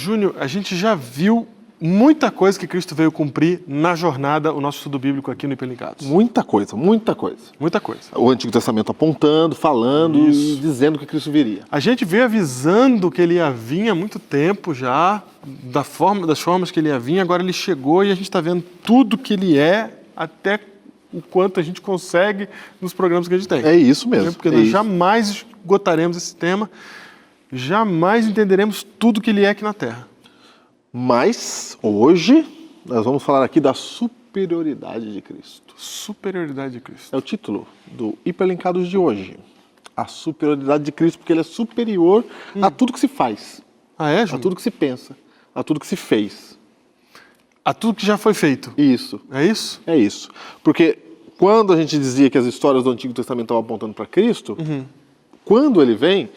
Júnior, a gente já viu muita coisa que Cristo veio cumprir na jornada, o nosso estudo bíblico aqui no Hiperlinkados. Muita coisa, muita coisa. Muita coisa. O Antigo Testamento apontando, falando e dizendo que Cristo viria. A gente veio avisando que ele ia vir há muito tempo já, das formas que ele ia vir, agora ele chegou e a gente está vendo tudo que ele é, até o quanto a gente consegue nos programas que a gente tem. É isso mesmo. Porque nós jamais esgotaremos esse tema, jamais entenderemos tudo que ele é aqui na Terra. Mas, hoje, nós vamos falar aqui da superioridade de Cristo. Superioridade de Cristo. É o título do Hiperlinkados de hoje. A superioridade de Cristo, porque ele é superior a tudo que se faz. Ah, é, Júnior? A tudo que se pensa, a tudo que se fez. A tudo que já foi feito. Isso. É isso? É isso. Porque quando a gente dizia que as histórias do Antigo Testamento estavam apontando para Cristo, quando ele vem,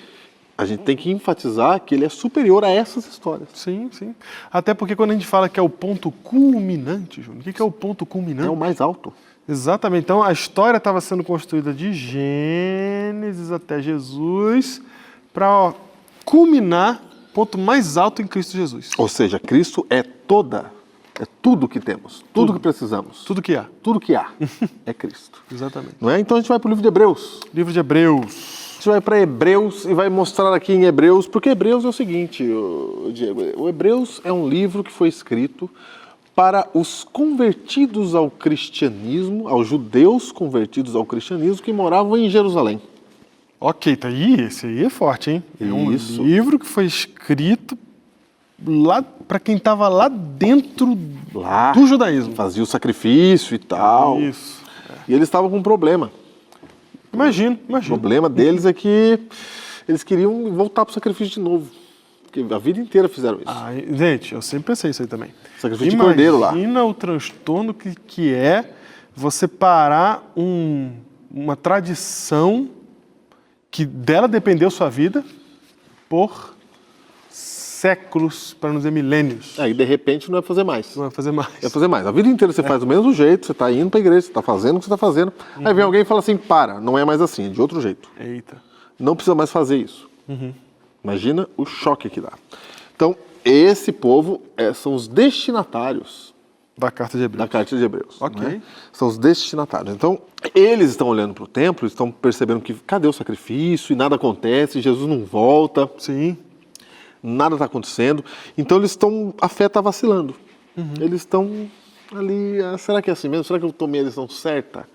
a gente tem que enfatizar que ele é superior a essas histórias. Sim, sim. Até porque quando a gente fala que é o ponto culminante, Júnior, o que é o ponto culminante? É o mais alto. Exatamente. Então, a história estava sendo construída de Gênesis até Jesus para culminar ponto mais alto em Cristo Jesus. Ou seja, Cristo é tudo que temos, tudo que precisamos. Tudo que há. Tudo que há é Cristo. Exatamente. Não é? Então a gente vai para o livro de Hebreus. Livro de Hebreus. A gente vai para Hebreus e vai mostrar aqui em Hebreus, porque Hebreus é o seguinte, Diego, o Hebreus é um livro que foi escrito para os convertidos ao cristianismo, aos judeus convertidos ao cristianismo que moravam em Jerusalém. Ok, tá aí, esse aí é forte, hein? É um Isso. livro que foi escrito lá para quem estava lá dentro do judaísmo. Fazia o sacrifício e tal. Isso. E eles estavam com um problema. Imagino. O problema deles é que eles queriam voltar para o sacrifício de novo. Porque a vida inteira fizeram isso. Ah, gente, eu sempre pensei isso aí também. Sacrifício de cordeiro lá. Imagina o transtorno que é você parar uma tradição que dela dependeu sua vida por séculos, para não dizer milênios. Aí, de repente, não vai fazer mais. Não vai fazer mais. Vai fazer mais. A vida inteira você faz do mesmo jeito, você está indo para a igreja, você está fazendo o que você está fazendo. Aí vem alguém e fala assim, para, não é mais assim, é de outro jeito. Eita. Não precisa mais fazer isso. Imagina o choque que dá. Então, esse povo são os destinatários Da carta de Hebreus. da carta de Hebreus. Ok. Né? São os destinatários. Então, eles estão olhando para o templo, estão percebendo que cadê o sacrifício e nada acontece, Jesus não volta. Sim. Nada está acontecendo. Então a fé está vacilando. Eles estão ali, será que é assim mesmo? Será que eu tomei a decisão certa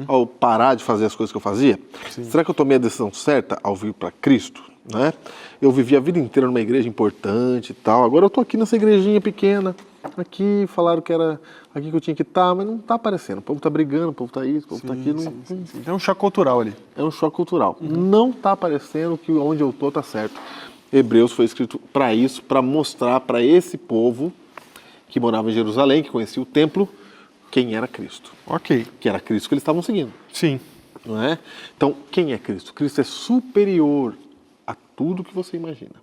ao parar de fazer as coisas que eu fazia? Sim. Será que eu tomei a decisão certa ao vir para Cristo? Né? Eu vivi a vida inteira numa igreja importante e tal. Agora eu estou aqui nessa igrejinha pequena. Aqui falaram que era aqui que eu tinha que estar, mas não está aparecendo. O povo está brigando, o povo está isso, o povo está aquilo. Sim. É um choque cultural ali. É um choque cultural. Não está aparecendo que onde eu estou está certo. Hebreus foi escrito para isso, para mostrar para esse povo que morava em Jerusalém, que conhecia o templo, quem era Cristo. Ok. Que era Cristo que eles estavam seguindo. Sim. Não é? Então, quem é Cristo? Cristo é superior a tudo que você imagina.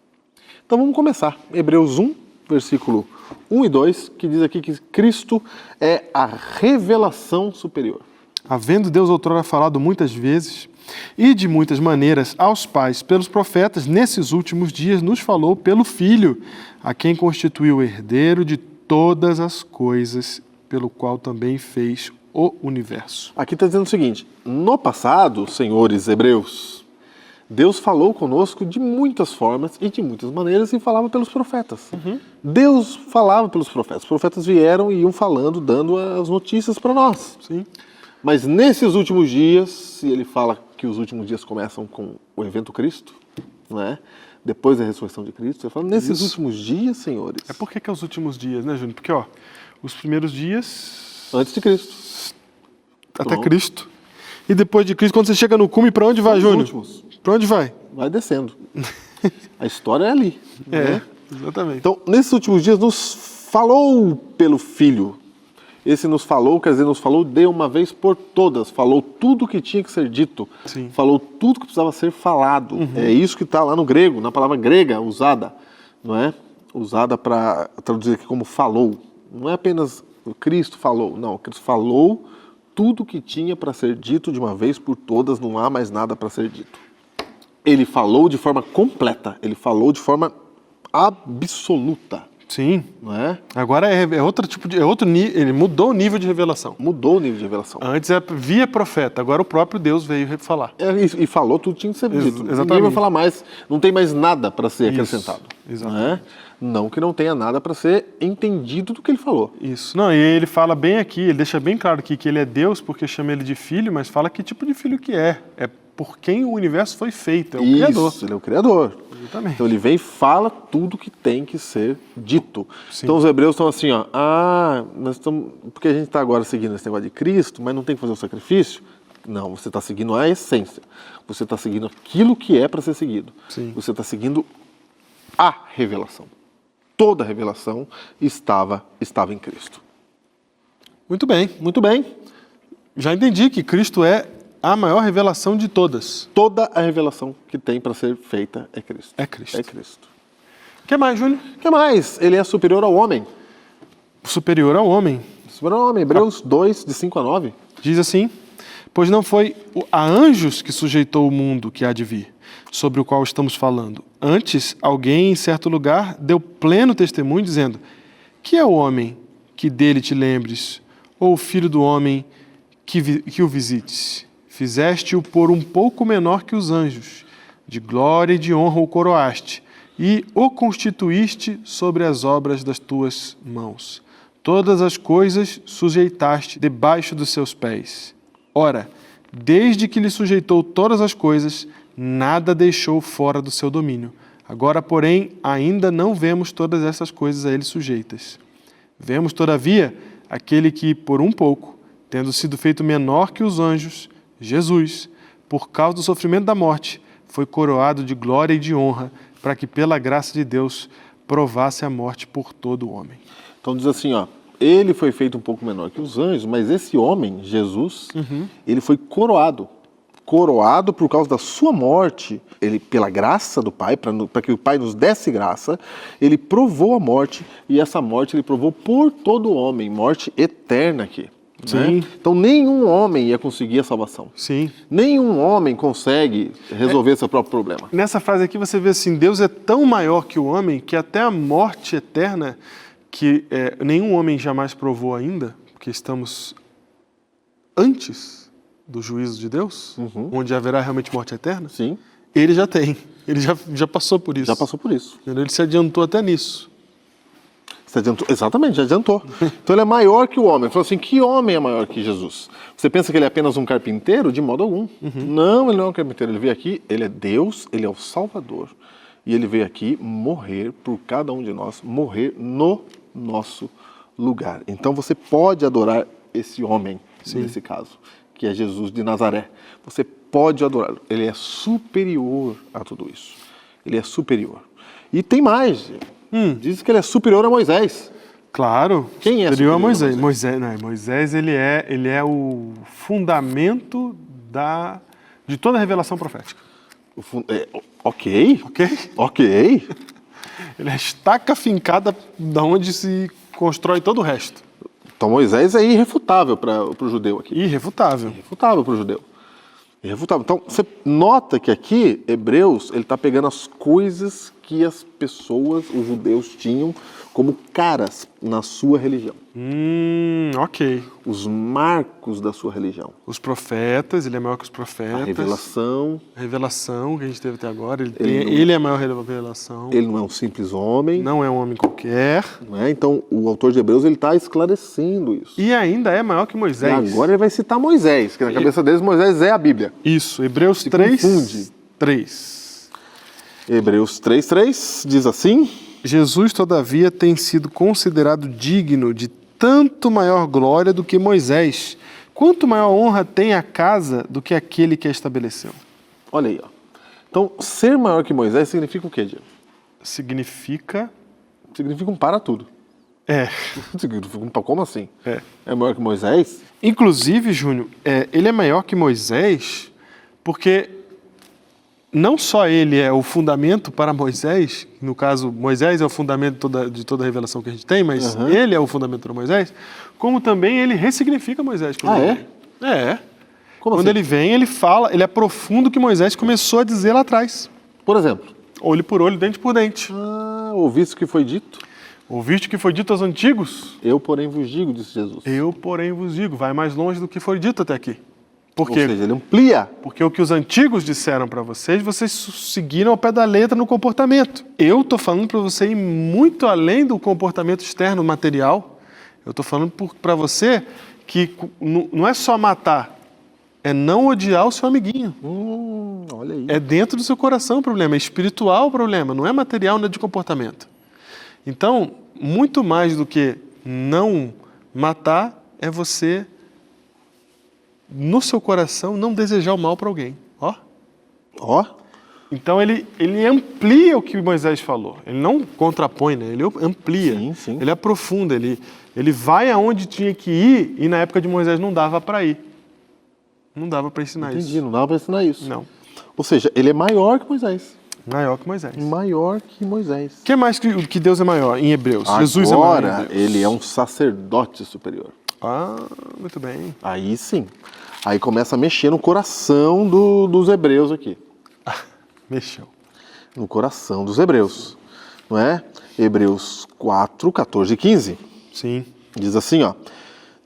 Então vamos começar. Hebreus 1, versículo 1 e 2, que diz aqui que Cristo é a revelação superior. Havendo Deus outrora falado muitas vezes e de muitas maneiras aos pais pelos profetas, nesses últimos dias nos falou pelo Filho, a quem constituiu o herdeiro de todas as coisas, pelo qual também fez o universo. Aqui está dizendo o seguinte, no passado, senhores hebreus, Deus falou conosco de muitas formas e de muitas maneiras e falava pelos profetas. Deus falava pelos profetas. Os profetas vieram e iam falando, dando as notícias para nós. Sim. Mas nesses últimos dias, e ele fala que os últimos dias começam com o evento Cristo, né? Depois da ressurreição de Cristo, ele fala, nesses últimos dias, senhores... É por que é os últimos dias, né, Júnior? Porque, os primeiros dias... Antes de Cristo. Até Cristo. E depois de Cristo, quando você chega no cume, para onde vai, Júnior? Os últimos. Para onde vai? Vai descendo. A história é ali. Né? Exatamente. Então, nesses últimos dias, nos falou pelo Filho. Esse nos falou, quer dizer, nos falou de uma vez por todas. Falou tudo o que tinha que ser dito. Sim. Falou tudo que precisava ser falado. É isso que está lá no grego, na palavra grega usada, não é? Usada para traduzir aqui como falou. Não é apenas o Cristo falou. Não, o Cristo falou tudo o que tinha para ser dito de uma vez por todas. Não há mais nada para ser dito. Ele falou de forma completa. Ele falou de forma absoluta, Sim. não é? Agora é outro tipo de... ele mudou o nível de revelação. Mudou o nível de revelação. Antes é via profeta, agora o próprio Deus veio falar. E falou tudo tinha que ser dito. Ninguém exatamente. vai falar mais, não tem mais nada para ser acrescentado. Exatamente. Não é? Não que não tenha nada para ser entendido do que ele falou. Isso. Não, e ele fala bem aqui, ele deixa bem claro aqui que ele é Deus porque chama ele de filho, mas fala que tipo de filho que é. É por quem o universo foi feito, é o Criador. Isso, ele é o Criador. Exatamente. Então ele vem e fala tudo que tem que ser dito. Sim. Então os hebreus estão assim, ó, nós estamos, porque a gente está agora seguindo esse negócio de Cristo, mas não tem que fazer o sacrifício? Não, você está seguindo a essência. Você está seguindo aquilo que é para ser seguido. Sim. Você está seguindo a revelação. Toda a revelação estava em Cristo. Muito bem. Muito bem. Já entendi que Cristo é a maior revelação de todas. Toda a revelação que tem para ser feita é Cristo. É Cristo. É Cristo. O que mais, Júnior? O que mais? Ele é superior ao homem. Superior ao homem. Superior ao homem. Hebreus 2, de 5 a 9. Diz assim: pois não foi a anjos que sujeitou o mundo que há de vir, sobre o qual estamos falando. Antes, alguém em certo lugar deu pleno testemunho, dizendo: que é o homem que dele te lembres, ou o filho do homem que o visites? Fizeste-o por um pouco menor que os anjos, de glória e de honra o coroaste, e o constituíste sobre as obras das tuas mãos. Todas as coisas sujeitaste debaixo dos seus pés. Ora, desde que lhe sujeitou todas as coisas, nada deixou fora do seu domínio. Agora, porém, ainda não vemos todas essas coisas a ele sujeitas. Vemos, todavia, aquele que, por um pouco, tendo sido feito menor que os anjos, Jesus, por causa do sofrimento da morte, foi coroado de glória e de honra, para que, pela graça de Deus, provasse a morte por todo o homem. Então diz assim, ó, ele foi feito um pouco menor que os anjos, mas esse homem, Jesus, ele foi coroado. Coroado por causa da sua morte, ele, pela graça do Pai, para que o Pai nos desse graça, ele provou a morte, e essa morte ele provou por todo homem, morte eterna aqui. Sim. Né? Então nenhum homem ia conseguir a salvação. Sim. Nenhum homem consegue resolver seu próprio problema. Nessa frase aqui você vê assim, Deus é tão maior que o homem, que até a morte eterna, que nenhum homem jamais provou ainda, porque estamos antes do juízo de Deus, onde haverá realmente morte eterna, Sim. ele já tem, ele já passou por isso. Já passou por isso. Entendeu? Ele se adiantou até nisso. Se adiantou, exatamente, já adiantou. Então ele é maior que o homem. Ele falou assim, que homem é maior que Jesus? Você pensa que ele é apenas um carpinteiro? De modo algum. Não, ele não é um carpinteiro. Ele veio aqui, ele é Deus, ele é o Salvador. E ele veio aqui morrer por cada um de nós, morrer no nosso lugar. Então você pode adorar esse homem, nesse caso, que é Jesus de Nazaré. Você pode adorá-lo. Ele é superior a tudo isso. Ele é superior. E tem mais. Diz que ele é superior a Moisés. Claro. Quem é superior a superior a Moisés? Moisés ele é o fundamento de toda a revelação profética. Ok. Ok? Ele é a estaca fincada da onde se constrói todo o resto. Então Moisés é irrefutável para o judeu aqui. Irrefutável. Irrefutável para o judeu. Irrefutável. Então você nota que aqui, Hebreus, ele está pegando as coisas que as pessoas, os judeus, tinham como caras na sua religião. Ok. Os marcos da sua religião. Os profetas, ele é maior que os profetas. A revelação. A revelação que a gente teve até agora. Ele é a maior revelação. Ele não é um simples homem. Não é um homem qualquer. Não é? Então, o autor de Hebreus está esclarecendo isso. E ainda é maior que Moisés. E agora ele vai citar Moisés, que na cabeça deles Moisés é a Bíblia. Isso, Hebreus 3:3. Hebreus 3:3 diz assim: Jesus, todavia, tem sido considerado digno de tanto maior glória do que Moisés. Quanto maior honra tem a casa do que aquele que a estabeleceu. Olha aí, ó. Então, ser maior que Moisés significa o quê, Diego? Significa um para tudo. Significa um para como assim? É maior que Moisés? Inclusive, Júnior, ele é maior que Moisés porque não só ele é o fundamento para Moisés, no caso, Moisés é o fundamento de toda a revelação que a gente tem, mas ele é o fundamento para Moisés, como também ele ressignifica Moisés. Como Quando assim? ele vem, ele fala, ele aprofunda o que Moisés começou a dizer lá atrás. Por exemplo? Olho por olho, dente por dente. ouviste o que foi dito? Ouviste o que foi dito aos antigos? Eu, porém, vos digo, disse Jesus. Eu, porém, vos digo. Vai mais longe do que foi dito até aqui. Por Ou quê? seja, ele amplia. Porque o que os antigos disseram para vocês, vocês seguiram ao pé da letra no comportamento. Eu estou falando para você ir muito além do comportamento externo, material. Eu estou falando para você que não é só matar, é não odiar o seu amiguinho. Olha aí. É dentro do seu coração o problema, é espiritual o problema, não é material, não é de comportamento. Então, muito mais do que não matar, é você, no seu coração, não desejar o mal para alguém. Ó. Ó. Então, ele amplia o que Moisés falou. Ele não contrapõe, né? Ele amplia. Sim, sim. Ele aprofunda, ele vai aonde tinha que ir e na época de Moisés não dava para ir. Não dava para ensinar Entendi, isso. não dava para ensinar isso. Não. Ou seja, ele é maior que Moisés. Maior que Moisés. Maior que Moisés. O que mais que Deus é maior em Hebreus? Jesus é maior em Agora, Hebreus. ele é um sacerdote superior. Ah, muito bem. Aí sim. Aí começa a mexer no coração dos hebreus aqui. Mexeu. No coração dos hebreus. Não é? Hebreus 4, 14 e 15. Sim. Diz assim, ó.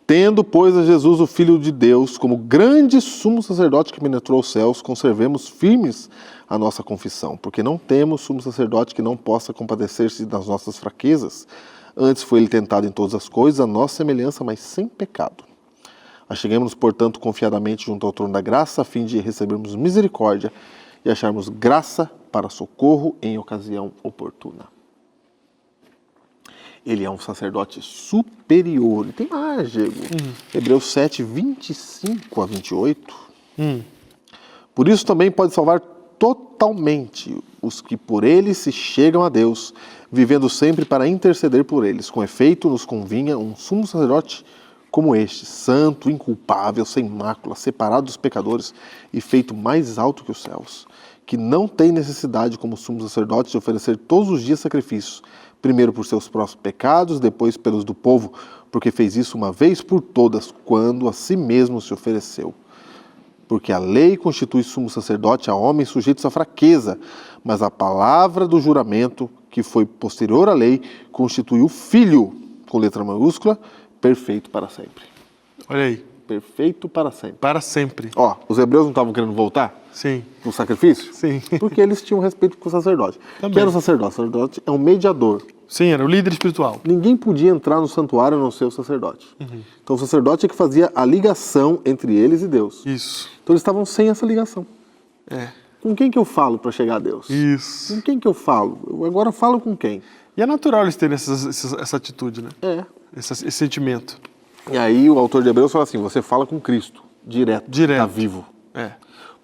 Tendo, pois, a Jesus, o Filho de Deus, como grande sumo sacerdote que penetrou os céus, conservemos firmes a nossa confissão, porque não temos sumo sacerdote que não possa compadecer-se das nossas fraquezas. Antes foi ele tentado em todas as coisas, a nossa semelhança, mas sem pecado. Acheguemos-nos, portanto, confiadamente junto ao trono da graça, a fim de recebermos misericórdia e acharmos graça para socorro em ocasião oportuna. Ele é um sacerdote superior. E tem mais, Diego. Hebreus 7, 25 a 28. Por isso também pode salvar totalmente os que por ele se chegam a Deus, vivendo sempre para interceder por eles. Com efeito, nos convinha um sumo sacerdote como este, santo, inculpável, sem mácula, separado dos pecadores e feito mais alto que os céus, que não tem necessidade, como sumo sacerdote, de oferecer todos os dias sacrifícios, primeiro por seus próprios pecados, depois pelos do povo, porque fez isso uma vez por todas, quando a si mesmo se ofereceu. Porque a lei constitui sumo sacerdote a homens sujeitos à fraqueza, mas a palavra do juramento, que foi posterior à lei, constitui o Filho, com letra maiúscula, perfeito para sempre. Olha aí. Perfeito para sempre. Para sempre. Ó, os hebreus não estavam querendo voltar Sim. no sacrifício? Sim. Porque eles tinham respeito com o sacerdote. Também. Que era o sacerdote? O sacerdote é um mediador. Sim, era o líder espiritual. Ninguém podia entrar no santuário a não ser o sacerdote. Então o sacerdote é que fazia a ligação entre eles e Deus. Isso. Então eles estavam sem essa ligação. É. Com quem que eu falo para chegar a Deus? Isso. Com quem que eu falo? Eu agora falo com quem? E é natural eles terem essa atitude, né? É. Esse sentimento. E aí o autor de Hebreus fala assim, você fala com Cristo, direto. Está vivo. É.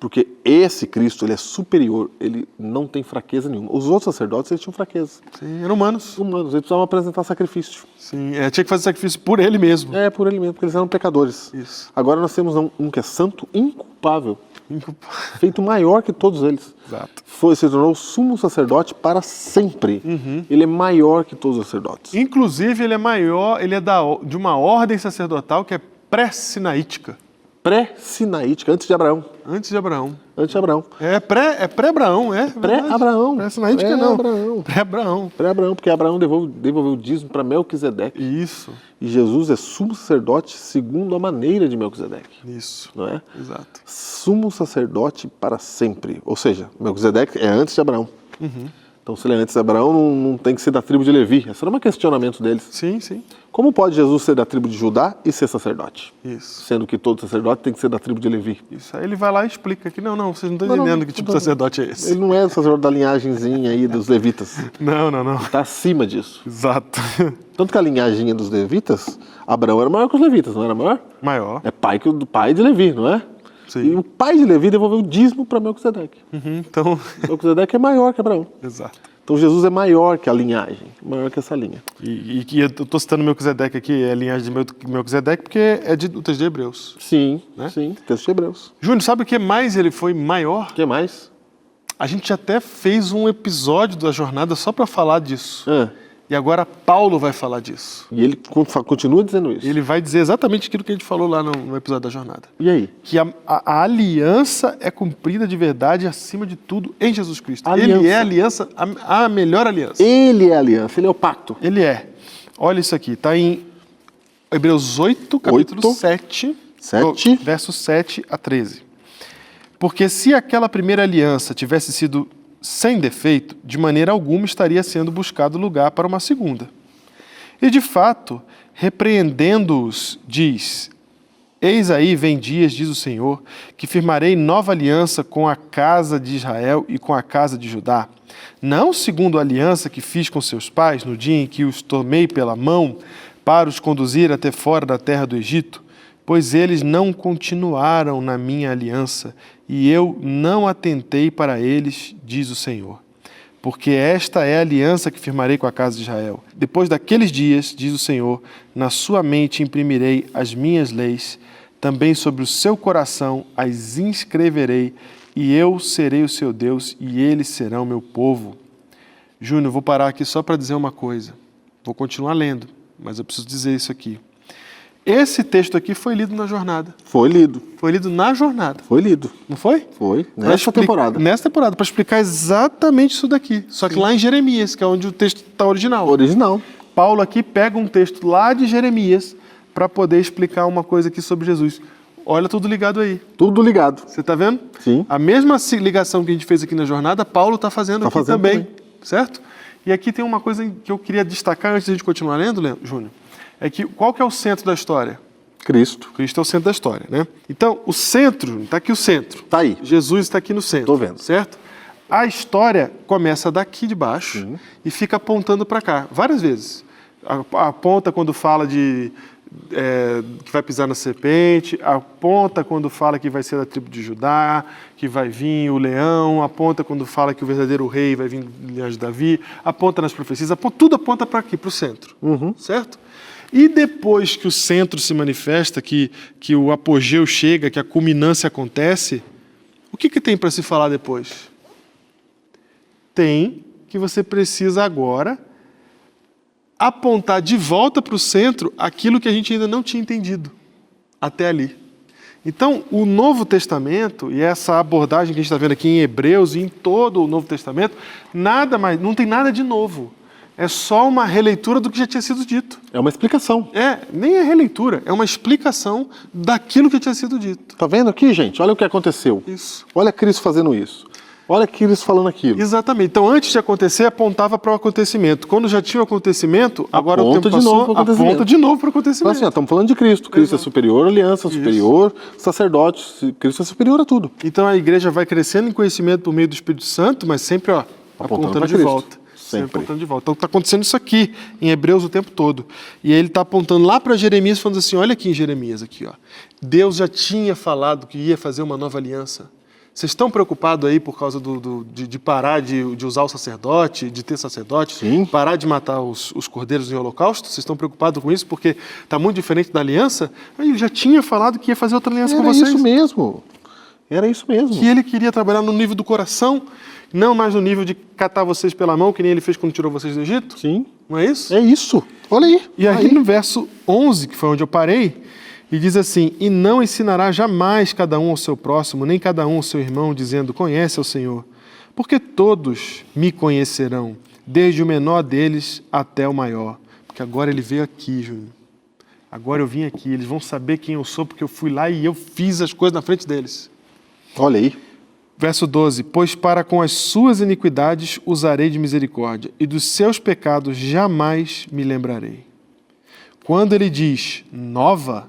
Porque esse Cristo, ele é superior, ele não tem fraqueza nenhuma. Os outros sacerdotes, eles tinham fraqueza. Sim, eram humanos. Humanos, eles precisavam apresentar sacrifício. Sim, tinha que fazer sacrifício por ele mesmo. É, por ele mesmo, porque eles eram pecadores. Isso. Agora nós temos um que é santo, inculpável, Inculpável. feito maior que todos eles. Exato. Se tornou sumo sacerdote para sempre. Ele é maior que todos os sacerdotes. Inclusive, ele é maior, ele é de uma ordem sacerdotal que é pré-sinaítica. Pré-sinaítica, antes de Abraão. Antes de Abraão. Antes de Abraão. É pré-Abraão, é? Pré-Abraão. Pré-sinaítica não. Pré-Abraão. Pré-Abraão. Pré-Abraão, porque Abraão devolveu o dízimo para Melquisedeque. Isso. E Jesus é sumo sacerdote segundo a maneira de Melquisedeque. Isso. Não é? Exato. Sumo sacerdote para sempre. Ou seja, Melquisedeque é antes de Abraão. Então, se ele é antes de Abraão, não tem que ser da tribo de Levi. Esse era um questionamento deles. Sim, sim. Como pode Jesus ser da tribo de Judá e ser sacerdote? Isso. Sendo que todo sacerdote tem que ser da tribo de Levi. Isso. Aí ele vai lá e explica que não, vocês não estão entendendo que tipo de sacerdote é esse. Ele não é o sacerdote da linhagemzinha aí dos levitas. Não. Está acima disso. Exato. Tanto que a linhagem dos levitas, Abraão era maior que os levitas, não era maior? Maior. É pai de Levi, não é? Sim. E o pai de Levi devolveu o dízimo para Melquisedeque. Então, Melquisedeque é maior que Abraão. exato. Então Jesus é maior que a linhagem, maior que essa linha. E eu estou citando Melquisedeque aqui, é a linhagem de Melquisedeque, porque é do texto de Hebreus. Sim, Né? sim, texto de Hebreus. Júnior, sabe o que mais ele foi maior? O que mais? A gente até fez um episódio da jornada só para falar disso. E agora Paulo vai falar disso. E ele continua dizendo isso. Ele vai dizer exatamente aquilo que a gente falou lá no episódio da jornada. E aí? Que a aliança é cumprida de verdade acima de tudo em Jesus Cristo. Aliança. Ele é a aliança, a melhor aliança. Ele é a aliança, ele é o pacto. Ele é. Olha isso aqui, está em Hebreus 8, capítulo 7, versos 7 a 13. Porque se aquela primeira aliança tivesse sido sem defeito, de maneira alguma estaria sendo buscado lugar para uma segunda. E de fato, repreendendo-os, diz: Eis aí vem dias, diz o Senhor, que firmarei nova aliança com a casa de Israel e com a casa de Judá. Não segundo a aliança que fiz com seus pais no dia em que os tomei pela mão para os conduzir até fora da terra do Egito, pois eles não continuaram na minha aliança, e eu não atentei para eles, diz o Senhor. Porque esta é a aliança que firmarei com a casa de Israel. Depois daqueles dias, diz o Senhor, na sua mente imprimirei as minhas leis, também sobre o seu coração as inscreverei, e eu serei o seu Deus, e eles serão meu povo. Júnior, vou parar aqui só para dizer uma coisa. Vou continuar lendo, mas eu preciso dizer isso aqui. Esse texto aqui foi lido na jornada. Foi lido. Foi lido na jornada. Foi lido. Não foi? Foi. Nessa temporada. Nessa temporada, para explicar exatamente isso daqui. Só que lá em Jeremias, que é onde o texto está original. Original. Paulo aqui pega um texto lá de Jeremias para poder explicar uma coisa aqui sobre Jesus. Olha tudo ligado aí. Tudo ligado. Você está vendo? Sim. A mesma ligação que a gente fez aqui na jornada, Paulo está fazendo aqui também. Certo? E aqui tem uma coisa que eu queria destacar antes de a gente continuar lendo, Júnior. É que qual que é o centro da história? Cristo. Cristo é o centro da história, né? Então, o centro, está aqui o centro. Está aí. Jesus está aqui no centro. Estou vendo. Certo? A história começa daqui de baixo e fica apontando para cá, várias vezes. Aponta quando fala de que vai pisar na serpente, aponta quando fala que vai ser da tribo de Judá, que vai vir o leão, aponta quando fala que o verdadeiro rei vai vir do linhagem de Davi, aponta nas profecias, tudo aponta para aqui, para o centro, certo? E depois que o centro se manifesta, que o apogeu chega, que a culminância acontece, o que tem para se falar depois? Tem que você precisa agora apontar de volta para o centro aquilo que a gente ainda não tinha entendido até ali. Então, o Novo Testamento, e essa abordagem que a gente está vendo aqui em Hebreus e em todo o Novo Testamento, não tem nada de novo. É só uma releitura do que já tinha sido dito. É uma explicação. Nem é releitura, é uma explicação daquilo que tinha sido dito. Tá vendo aqui, gente? Olha o que aconteceu. Isso. Olha Cristo fazendo isso. Olha Cristo falando aquilo. Exatamente. Então, antes de acontecer, apontava para o acontecimento. Quando já tinha o acontecimento, agora o tempo passou, aponta de novo para o acontecimento. Então, assim, estamos falando de Cristo. Cristo é superior à aliança, superior sacerdote. Cristo é superior a tudo. Então, a igreja vai crescendo em conhecimento por meio do Espírito Santo, mas sempre apontando de volta. Sempre apontando de volta. Então, está acontecendo isso aqui em Hebreus o tempo todo. E aí ele está apontando lá para Jeremias, falando assim, olha aqui em Jeremias, aqui, ó. Deus já tinha falado que ia fazer uma nova aliança. Vocês estão preocupados aí por causa de parar de usar o sacerdote, de ter sacerdote, Sim. parar de matar os cordeiros em holocausto? Vocês estão preocupados com isso porque está muito diferente da aliança? Ele já tinha falado que ia fazer outra aliança com vocês. Era isso mesmo. Era isso mesmo. Que ele queria trabalhar no nível do coração, não mais no nível de catar vocês pela mão, que nem ele fez quando tirou vocês do Egito? Sim. Não é isso? É isso. Olha aí. E aqui no verso 11, que foi onde eu parei, e diz assim, e não ensinará jamais cada um ao seu próximo, nem cada um ao seu irmão, dizendo, conhece ao Senhor. Porque todos me conhecerão, desde o menor deles até o maior. Porque agora ele veio aqui, Júnior. Agora eu vim aqui, eles vão saber quem eu sou, porque eu fui lá e eu fiz as coisas na frente deles. Olha aí. Verso 12, pois para com as suas iniquidades usarei de misericórdia, e dos seus pecados jamais me lembrarei. Quando ele diz nova,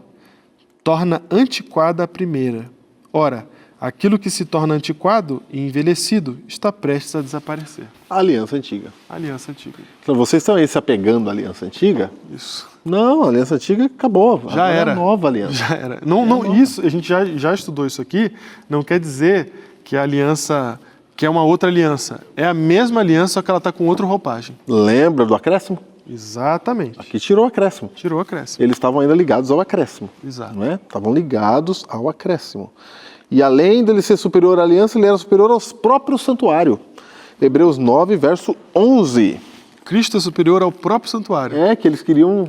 torna antiquada a primeira. Ora, aquilo que se torna antiquado e envelhecido está prestes a desaparecer. A aliança antiga. A aliança antiga. Então, vocês estão aí se apegando à aliança antiga? Isso. Não, a aliança antiga acabou. Já agora era. É a nova aliança. Já era. Não, isso, a gente já estudou isso aqui, não quer dizer que a aliança, que é uma outra aliança. É a mesma aliança, só que ela está com outra roupagem. Lembra do acréscimo? Exatamente. Aqui tirou o acréscimo. Tirou o acréscimo. Eles estavam ainda ligados ao acréscimo. Exato. Não é? Estavam ligados ao acréscimo. E além dele ser superior à aliança, ele era superior aos próprios santuários. Hebreus 9, verso 11. Cristo é superior ao próprio santuário. É, que eles queriam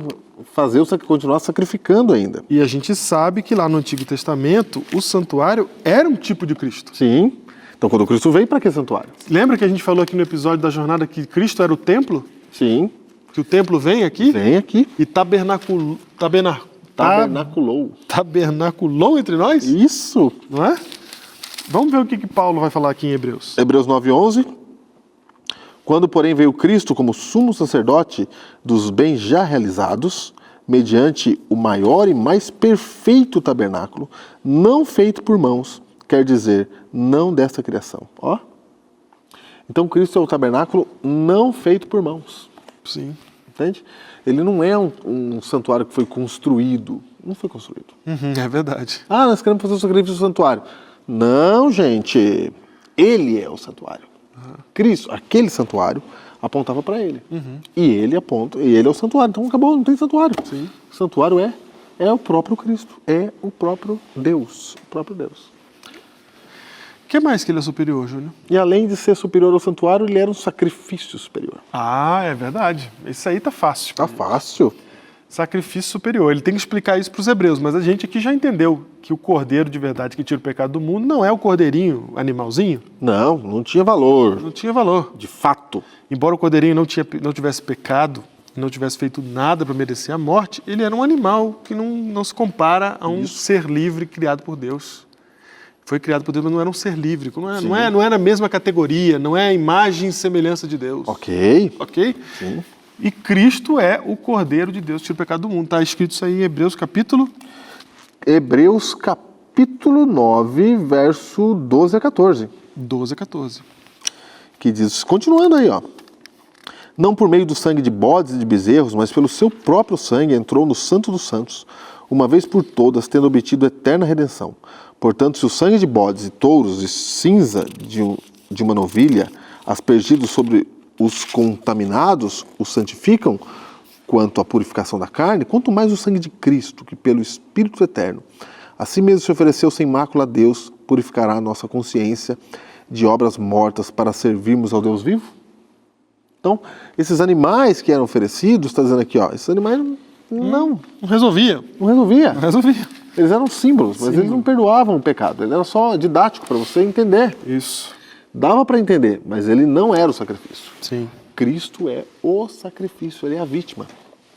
continuar sacrificando ainda. E a gente sabe que lá no Antigo Testamento, o santuário era um tipo de Cristo. Sim. Então, quando Cristo veio, para que santuário? Lembra que a gente falou aqui no episódio da jornada que Cristo era o templo? Sim. Que o templo vem aqui? Vem aqui. E tabernaculou entre nós? Isso. Não é? Vamos ver o que Paulo vai falar aqui em Hebreus. Hebreus 9:11. Quando, porém, veio Cristo como sumo sacerdote dos bens já realizados, mediante o maior e mais perfeito tabernáculo, não feito por mãos, quer dizer, não desta criação. Ó. Então, Cristo é o tabernáculo não feito por mãos. Sim. Entende? Ele não é um santuário que foi construído. Não foi construído. É verdade. Ah, nós queremos fazer o sacrifício do santuário. Não, gente. Ele é o santuário. Cristo, aquele santuário, apontava para ele. E ele aponta, e ele é o santuário. Então acabou, não tem santuário. Sim. O santuário é o próprio Cristo. É o próprio Deus. O próprio Deus. O que mais que ele é superior, Júnior? E além de ser superior ao santuário, ele era um sacrifício superior. Ah, é verdade. Isso aí tá fácil. Tá fácil. Sacrifício superior. Ele tem que explicar isso para os hebreus, mas a gente aqui já entendeu que o cordeiro de verdade que tira o pecado do mundo não é o cordeirinho, animalzinho. Não tinha valor. Não tinha valor. De fato. Embora o cordeirinho não tivesse pecado, não tivesse feito nada para merecer a morte, ele era um animal que não se compara a um ser livre criado por Deus. Foi criado por Deus, mas não era um ser livre. Não é na mesma categoria, não é a imagem e semelhança de Deus. Ok. Ok? Sim. E Cristo é o Cordeiro de Deus que tira o pecado do mundo. Está escrito isso aí em Hebreus capítulo 9, verso 12 a 14. 12 a 14. Que diz, continuando aí, ó. Não por meio do sangue de bodes e de bezerros, mas pelo seu próprio sangue entrou no Santo dos Santos, uma vez por todas, tendo obtido eterna redenção. Portanto, se o sangue de bodes e touros e cinza de uma novilha, aspergidos sobre os contaminados, os santificam, quanto à purificação da carne, quanto mais o sangue de Cristo, que pelo Espírito Eterno, assim mesmo se ofereceu sem mácula a Deus, purificará a nossa consciência de obras mortas para servirmos ao Deus vivo? Então, esses animais que eram oferecidos, está dizendo aqui, ó, esses animais não resolvia. Não resolvia. Não resolvia. Eles eram símbolos, mas eles não perdoavam o pecado. Ele era só didático para você entender. Isso. Dava para entender, mas ele não era o sacrifício. Sim. Cristo é o sacrifício, ele é a vítima.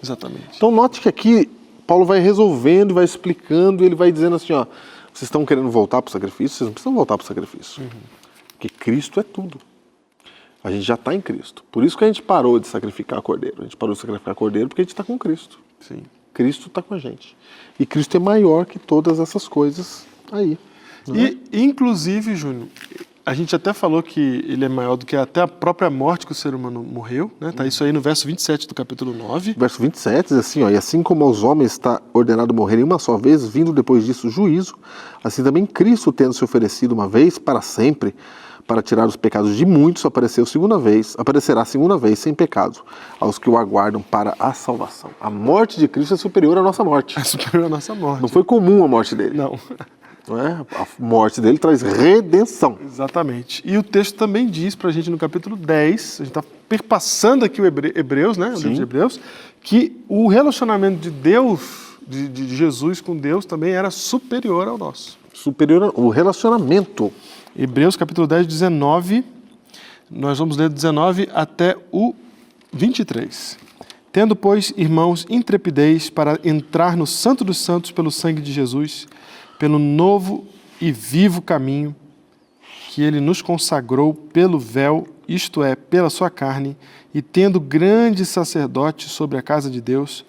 Exatamente. Então note que aqui Paulo vai resolvendo, vai explicando, ele vai dizendo assim, ó, vocês estão querendo voltar para o sacrifício? Vocês não precisam voltar para o sacrifício. Porque Cristo é tudo. A gente já está em Cristo. Por isso que a gente parou de sacrificar cordeiro. A gente parou de sacrificar cordeiro porque a gente está com Cristo. Sim. Cristo está com a gente. E Cristo é maior que todas essas coisas aí. E, inclusive, Júnior, a gente até falou que ele é maior do que até a própria morte que o ser humano morreu, né? Tá isso aí no verso 27 do capítulo 9. Verso 27 diz assim, ó, e assim como aos homens está ordenado morrer uma só vez, vindo depois disso o juízo, assim também Cristo, tendo se oferecido uma vez para sempre, para tirar os pecados de muitos, aparecerá a segunda vez sem pecado aos que o aguardam para a salvação. A morte de Cristo é superior à nossa morte. É superior à nossa morte. Não foi comum a morte dele. Não. Não é? A morte dele traz redenção. Exatamente. E o texto também diz pra gente no capítulo 10, a gente está perpassando aqui o Hebreus, né? O livro de Hebreus, que o relacionamento de Deus, de Jesus com Deus também era superior ao nosso. Superior ao relacionamento. Hebreus capítulo 10, 19, nós vamos ler do 19 até o 23. Tendo, pois, irmãos, intrepidez para entrar no Santo dos Santos pelo sangue de Jesus, pelo novo e vivo caminho que ele nos consagrou pelo véu, isto é, pela sua carne, e tendo grande sacerdote sobre a casa de Deus,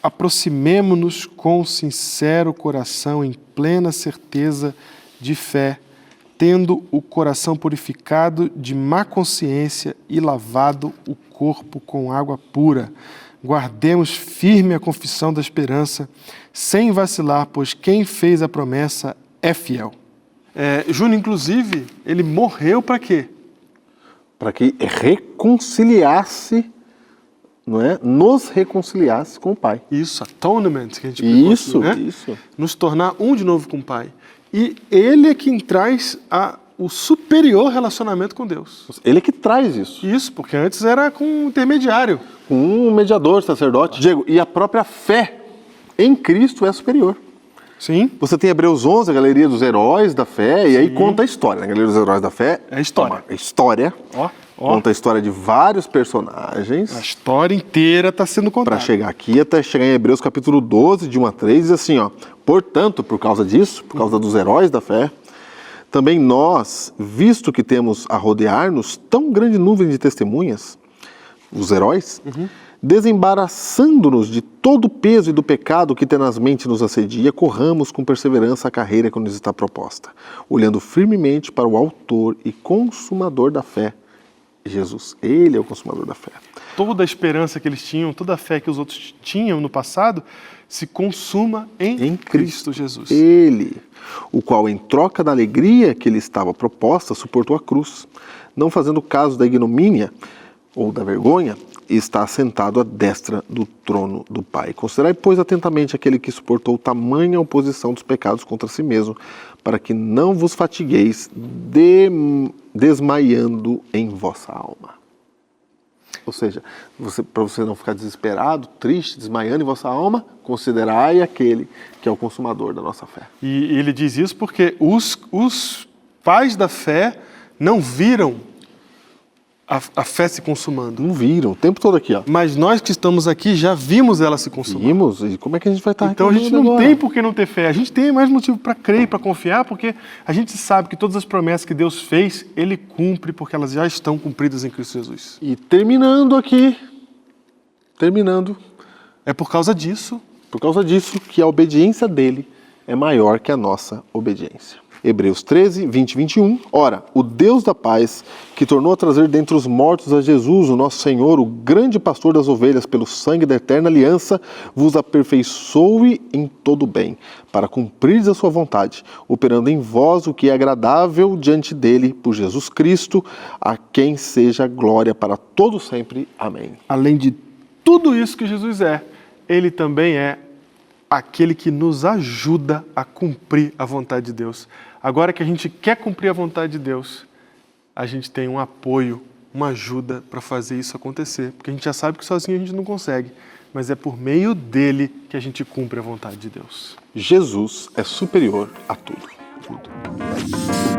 aproximemo-nos com sincero coração, em plena certeza de fé, tendo o coração purificado de má consciência e lavado o corpo com água pura. Guardemos firme a confissão da esperança, sem vacilar, pois quem fez a promessa é fiel. Júnior, inclusive, ele morreu para quê? Para que reconciliasse, não é? Nos reconciliasse com o Pai. Isso, atonement, que a gente Isso, né? isso. Nos tornar um de novo com o Pai. E ele é quem traz a o superior relacionamento com Deus. Ele que traz isso. Isso, porque antes era com um intermediário. Um mediador, sacerdote. Diego, e a própria fé em Cristo é superior. Sim. Você tem Hebreus 11, a galeria dos heróis da fé, e aí conta a história. Na galeria dos heróis da fé É a história. É história. Ó. Conta a história de vários personagens. A história inteira está sendo contada. Para chegar aqui, até chegar em Hebreus capítulo 12, de 1 a 3, diz assim, ó: portanto, por causa disso, por causa dos heróis da fé, também nós, visto que temos a rodear-nos tão grande nuvem de testemunhas, os heróis, desembaraçando-nos de todo o peso e do pecado que tenazmente nos assedia, corramos com perseverança a carreira que nos está proposta, olhando firmemente para o autor e consumador da fé, Jesus. Ele é o consumador da fé. Toda a esperança que eles tinham, toda a fé que os outros tinham no passado, se consuma em Cristo Jesus. Ele, o qual em troca da alegria que lhe estava proposta, suportou a cruz, não fazendo caso da ignomínia ou da vergonha, e está assentado à destra do trono do Pai. Considerai, pois, atentamente aquele que suportou tamanha oposição dos pecados contra si mesmo, para que não vos fatigueis desmaiando em vossa alma. Ou seja, para você não ficar desesperado, triste, desmaiando em vossa alma, considerai aquele que é o consumador da nossa fé. E ele diz isso porque os pais da fé não viram a fé se consumando. Não viram, o tempo todo aqui, ó. Mas nós que estamos aqui já vimos ela se consumando. Vimos, e como é que a gente vai estar Então a gente não agora? tem por que não ter fé. A gente tem mais motivo para crer e para confiar, porque a gente sabe que todas as promessas que Deus fez, Ele cumpre, porque elas já estão cumpridas em Cristo Jesus. E terminando aqui, É por causa disso por causa disso que a obediência dele é maior que a nossa obediência. Hebreus 13, 20 e 21. Ora, o Deus da paz, que tornou a trazer dentre os mortos a Jesus, o nosso Senhor, o grande pastor das ovelhas, pelo sangue da eterna aliança, vos aperfeiçoe em todo bem, para cumprir a sua vontade, operando em vós o que é agradável diante dele, por Jesus Cristo, a quem seja glória para todo sempre. Amém. além de tudo isso que Jesus é, Ele também é aquele que nos ajuda a cumprir a vontade de Deus. Agora que a gente quer cumprir a vontade de Deus, a gente tem um apoio, uma ajuda para fazer isso acontecer. Porque a gente já sabe que sozinho a gente não consegue, mas é por meio dele que a gente cumpre a vontade de Deus. Jesus é superior a tudo. Tudo.